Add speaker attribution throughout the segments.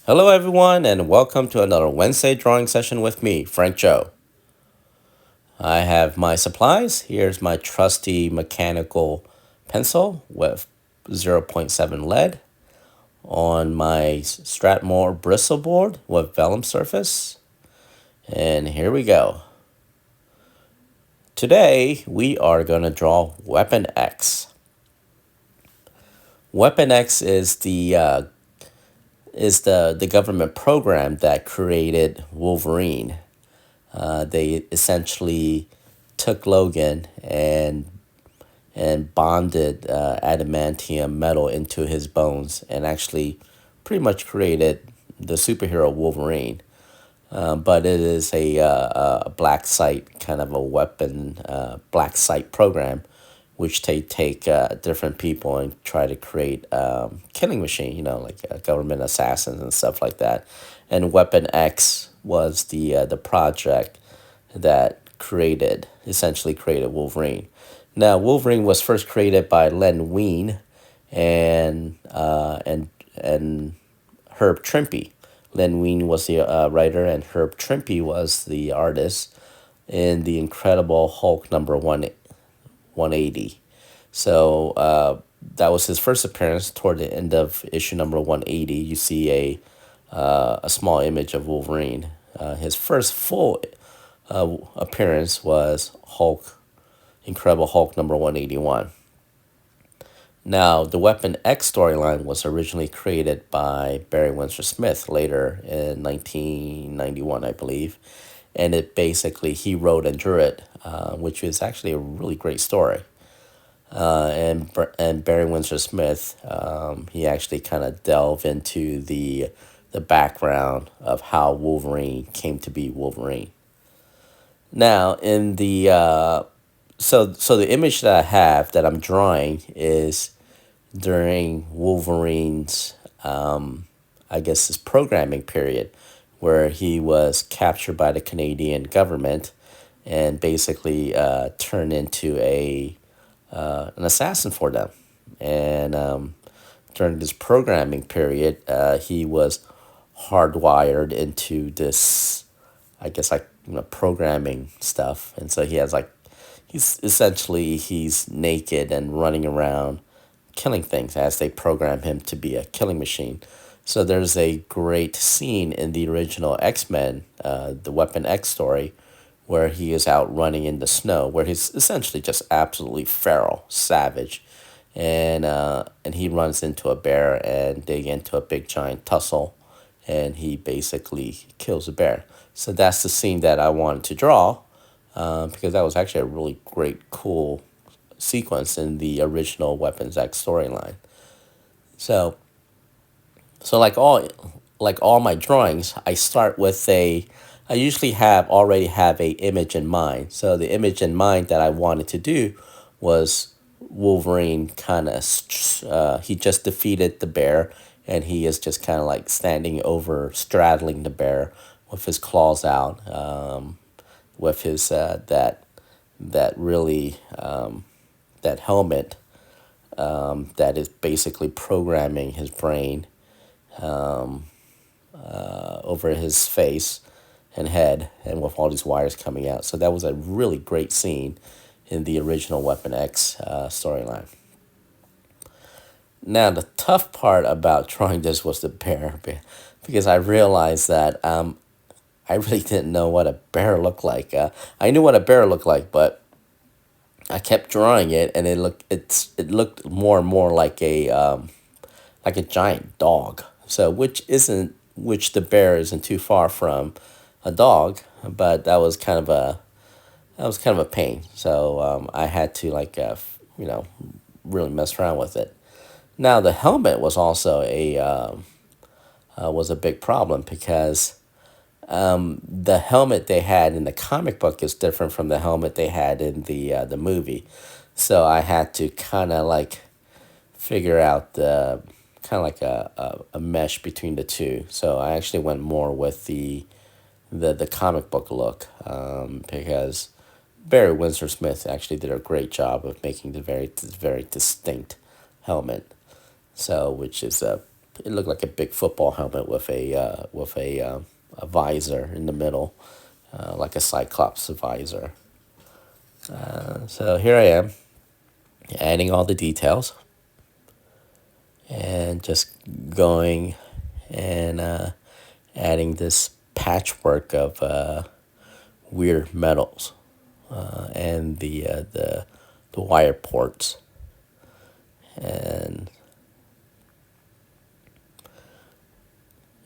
Speaker 1: Hello, everyone, and welcome to another Wednesday drawing session with me, Frank Joe. I have my supplies. Here's my trusty mechanical pencil with zero point 0.7 lead on my Strathmore bristle board with vellum surface. And here we go. Today, we are going to draw Weapon X. Weapon X is the government program that created Wolverine. They essentially took Logan and bonded adamantium metal into his bones and actually pretty much created the superhero Wolverine. But it is a black site kind of a weapon, black site program, which they take different people and try to create killing machine, like government assassins and stuff like that. And Weapon X was the project that essentially created Wolverine. Now, Wolverine was first created by Len Wein and Herb Trimpe. Len Wein was the writer, and Herb Trimpe was the artist in the Incredible Hulk number 180. So that was his first appearance. Toward the end of issue number 180, you see a small image of Wolverine. His first full appearance was Incredible Hulk number 181. Now, the Weapon X storyline was originally created by Barry Windsor Smith later in 1991, I believe. And it basically, he wrote and drew it, which is actually a really great story. And Barry Windsor Smith, he actually kind of delved into the background of how Wolverine came to be Wolverine. Now, in the so the image that I have that I'm drawing is during Wolverine's, I guess, his programming period, where he was captured by the Canadian government and basically turned into an assassin for them. And during this programming period, he was hardwired into this, I guess, like programming stuff, and so he has like he's naked and running around killing things as they program him to be a killing machine. So there's a great scene in the original X-Men, the Weapon X story, where he is out running in the snow, where he's essentially just absolutely feral, savage, and he runs into a bear and they get into a big giant tussle, and he basically kills the bear. So that's the scene that I wanted to draw, because that was actually a really great, cool sequence in the original Weapons X storyline. So, so like all my drawings, I start with I usually already have a image in mind. So the image in mind that I wanted to do was Wolverine kind of he just defeated the bear, and he is just kind of like standing over, straddling the bear with his claws out, with his that really that helmet, that is basically programming his brain over his face and head, and with all these wires coming out. So that was a really great scene in the original Weapon X storyline. Now, the tough part about drawing this was the bear, because I realized that I really didn't know what a bear looked like. I knew what a bear looked like, but I kept drawing it, and it looked more and more like a giant dog. So which the bear isn't too far from a dog, but that was kind of a pain. So I had to really mess around with it. Now, the helmet was also was a big problem, because the helmet they had in the comic book is different from the helmet they had in the movie. So I had to kind of like figure out the kind of like a mesh between the two. So I actually went more with the comic book look, because Barry Windsor Smith actually did a great job of making the very distinct helmet. So which is it looked like a big football helmet with a visor in the middle, like a Cyclops visor. So here I am, adding all the details, and just going and adding this patchwork of weird metals and the wire ports, and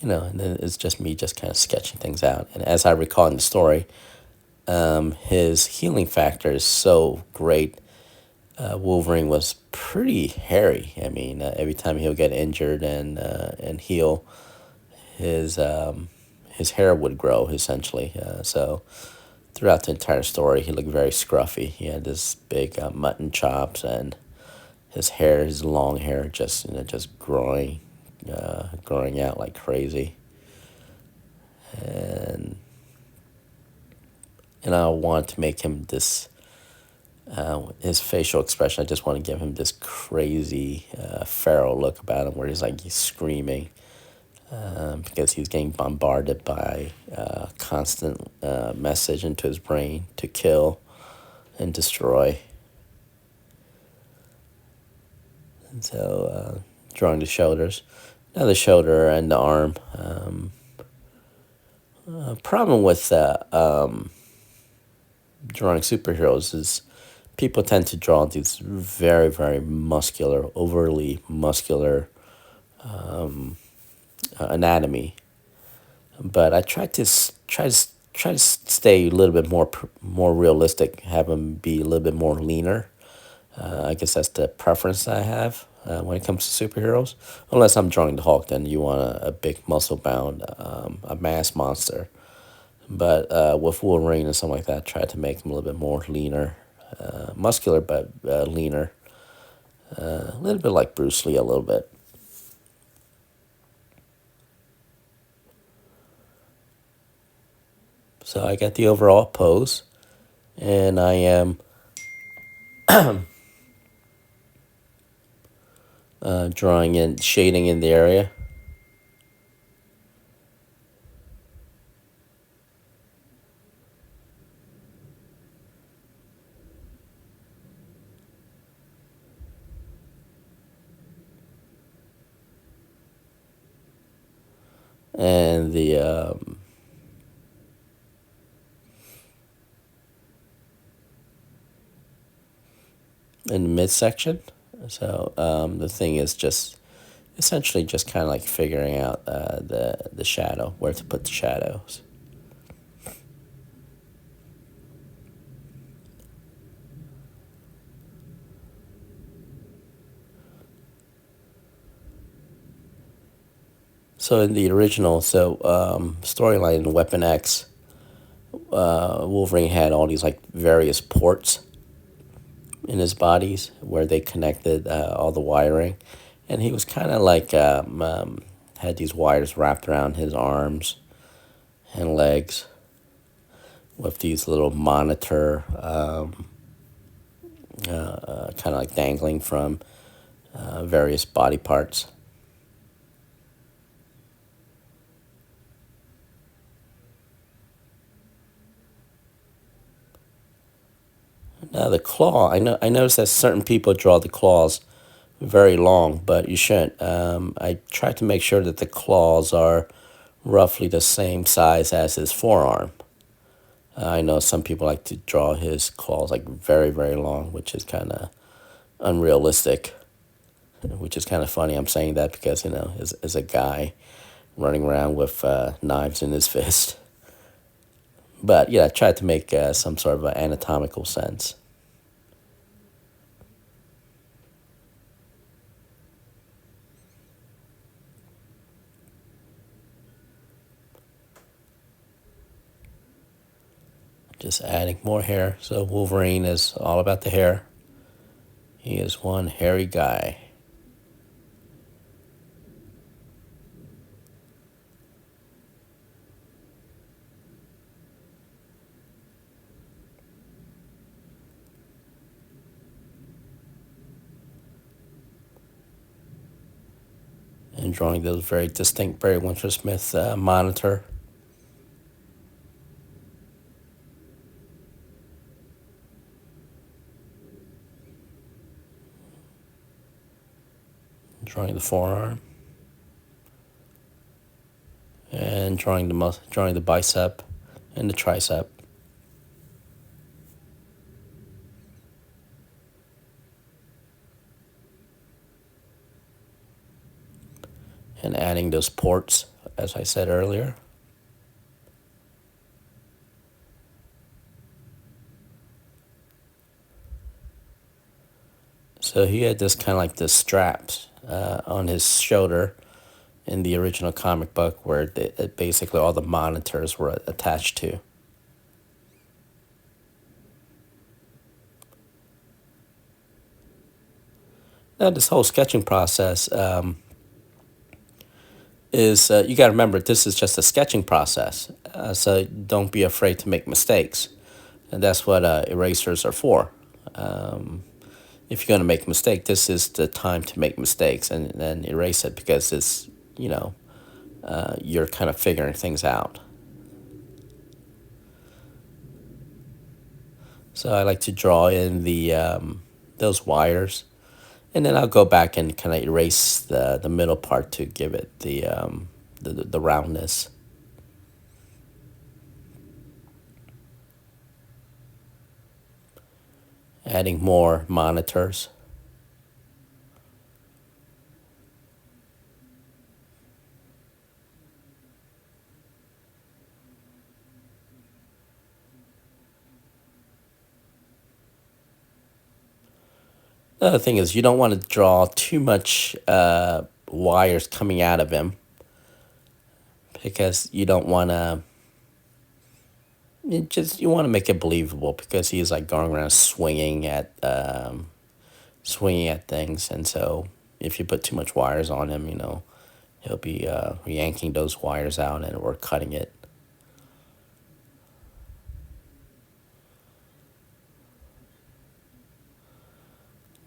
Speaker 1: and then it's just me just kind of sketching things out. And as I recall in the story, his healing factor is so great. Wolverine was pretty hairy. I mean, every time he'll get injured and heal, his hair would grow essentially. So throughout the entire story, he looked very scruffy. He had this big mutton chops, and his long hair, just growing out like crazy. And I want to make him this. His facial expression, I just want to give him this crazy feral look about him, where he's screaming because he's getting bombarded by constant message into his brain to kill and destroy. And so, drawing the shoulders, now the shoulder and the arm. Problem with drawing superheroes is people tend to draw these very, very muscular, overly muscular anatomy. But I try to stay a little bit more realistic, have them be a little bit more leaner. I guess that's the preference I have when it comes to superheroes. Unless I'm drawing the Hulk, then you want a big muscle bound, a mass monster. But with Wolverine and something like that, I try to make him a little bit more leaner, muscular but leaner. A little bit like Bruce Lee, a little bit. So I got the overall pose, and I am drawing in, shading in the area. And in the midsection. So the thing is just essentially just kind of like figuring out the shadow, where to put the shadows. So in the original, storyline in Weapon X, Wolverine had all these like various ports in his bodies where they connected all the wiring, and he was kind of like had these wires wrapped around his arms and legs with these little monitor kind of like dangling from various body parts. Now the claw, I noticed that certain people draw the claws very long, but you shouldn't. I try to make sure that the claws are roughly the same size as his forearm. I know some people like to draw his claws like very, very long, which is kind of unrealistic, which is kind of funny. I'm saying that because, as a guy running around with knives in his fist. But yeah, I tried to make some sort of an anatomical sense. Just adding more hair. So Wolverine is all about the hair. He is one hairy guy. and drawing those very distinct Barry Windsor Smith monitor. Drawing the forearm. And drawing the bicep and the tricep. And adding those ports, as I said earlier. So he had this kind of like this straps on his shoulder in the original comic book where basically all the monitors were attached to. Now, this whole sketching process is, you got to remember, this is just a sketching process. So don't be afraid to make mistakes. And that's what erasers are for. If you're going to make a mistake, this is the time to make mistakes and then erase it because it's, you're kind of figuring things out. So I like to draw in those wires, and then I'll go back and kind of erase the middle part to give it the roundness. Adding more monitors. Another thing is you don't want to draw too much wires coming out of him because you don't want to. You want to make it believable because he's like going around swinging at things, and so if you put too much wires on him, he'll be yanking those wires out and or cutting it.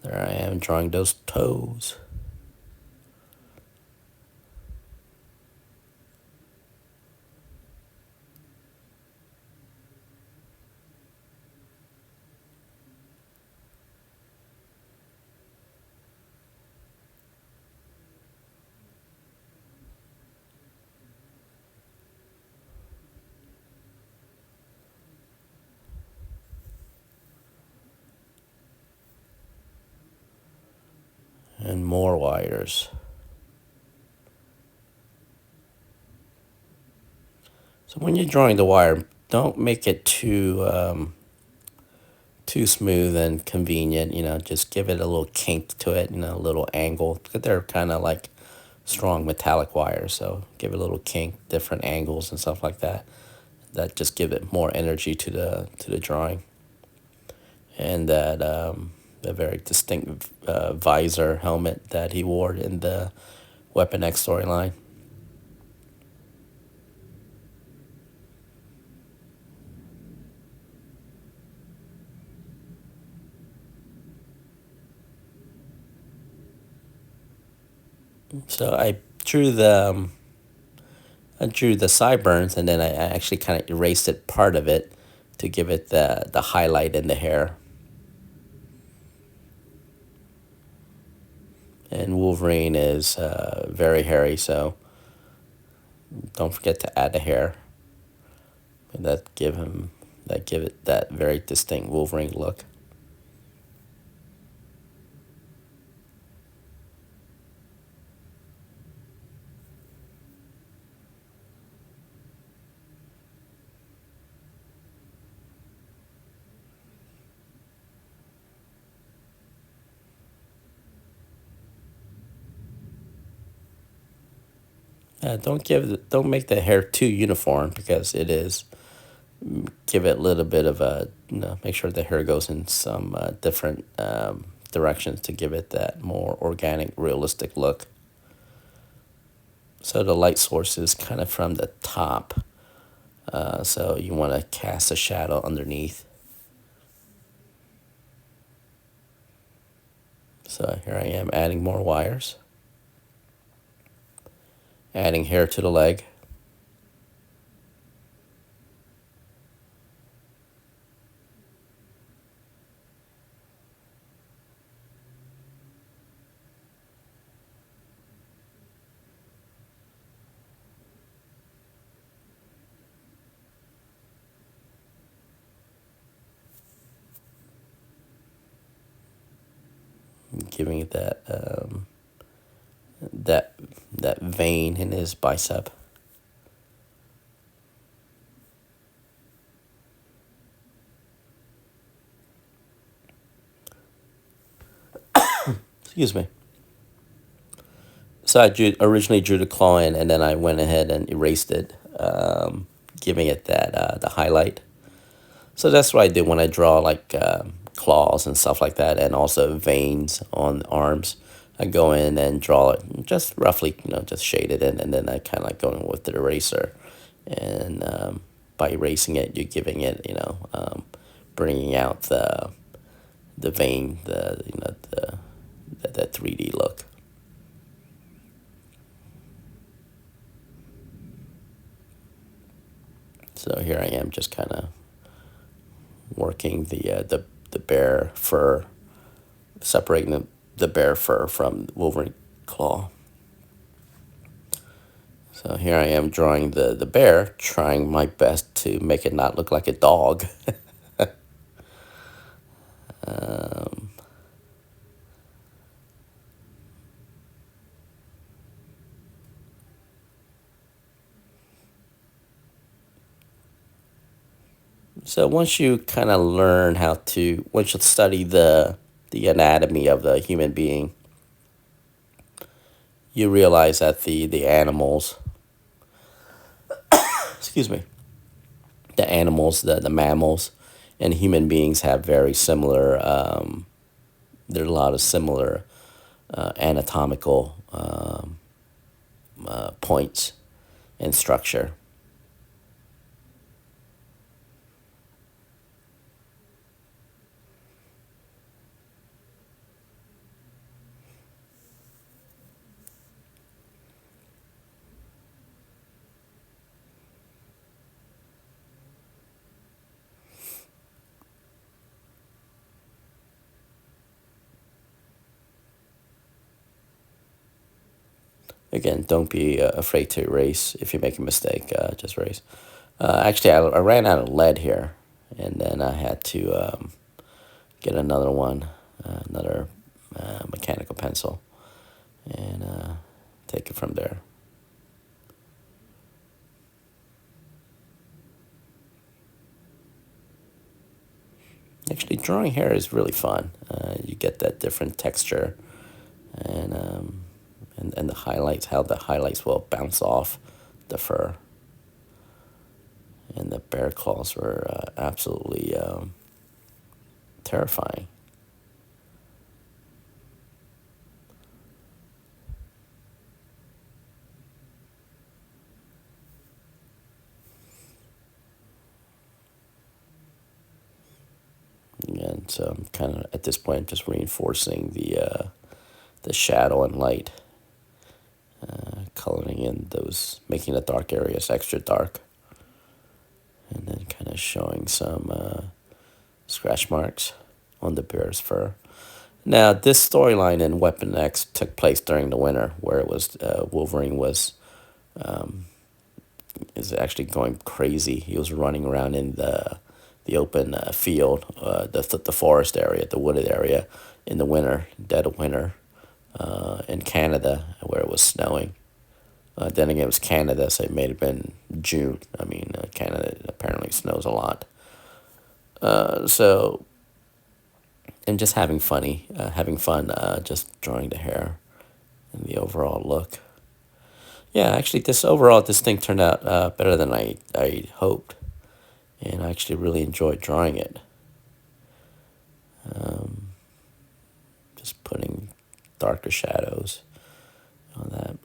Speaker 1: There I am drawing those toes. And more wires. So when you're drawing the wire, don't make it too smooth and convenient. Just give it a little kink to it, a little angle. Because they're kind of like strong metallic wires, so give it a little kink, different angles and stuff like that. That just give it more energy to the drawing. And that the very distinct visor helmet that he wore in the Weapon X storyline. So I drew the sideburns, and then I actually kind of erased it part of it to give it the highlight in the hair. And Wolverine is very hairy, so don't forget to add the hair. And give it that very distinct Wolverine look. Don't make the hair too uniform because it is. Give it a little bit of make sure the hair goes in some different directions to give it that more organic, realistic look. So the light source is kind of from the top. So you want to cast a shadow underneath. So here I am adding more wires. Adding hair to the leg. Giving it that that vein in his bicep. Excuse me. So originally drew the claw in, and then I went ahead and erased it, giving it that the highlight. So that's what I did when I draw like claws and stuff like that, and also veins on arms. I go in and draw it just roughly, just shade it in, and then I kind of like go in with the eraser, and by erasing it, you're giving it, bringing out the vein, that 3D look. So here I am, just kind of working the bear fur, separating the bear fur from Wolverine claw. So here I am drawing the bear, trying my best to make it not look like a dog. um, so once you kind of learn once you study the anatomy of the human being, you realize that the animals, excuse me, the animals, the mammals, and human beings have very similar. There are a lot of similar anatomical points and structure. Again, don't be afraid to erase. If you make a mistake, just erase. Actually, I ran out of lead here, and then I had to get another one, another mechanical pencil, and take it from there. Actually, drawing hair is really fun. You get that different texture, and and the highlights, how the highlights will bounce off the fur. And the bear claws were absolutely terrifying. And so I'm kind of at this point just reinforcing the shadow and light, coloring in those, making the dark areas extra dark, and then kind of showing some scratch marks on the bear's fur. Now, this storyline in Weapon X took place during the winter, where it was Wolverine was is actually going crazy. He was running around in the open field, the forest area, the wooded area, in the winter, dead of winter, in Canada, where it was snowing. Then again, it was Canada, so it may have been June. I mean, Canada apparently snows a lot. So, and just having fun, just drawing the hair and the overall look. Yeah, actually, this thing turned out better than I hoped, and I actually really enjoyed drawing it. Just putting darker shadows on that.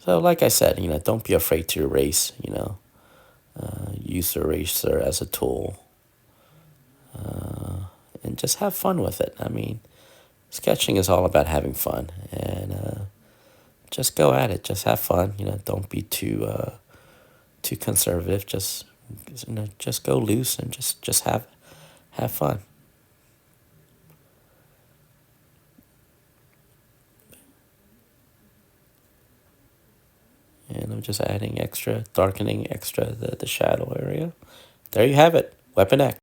Speaker 1: So, like I said, don't be afraid to erase. Use the eraser as a tool, and just have fun with it. I mean, sketching is all about having fun, and just go at it. Just have fun. Don't be too conservative. Just go loose and just have fun. And I'm just adding extra, darkening extra the shadow area. There you have it, Weapon X.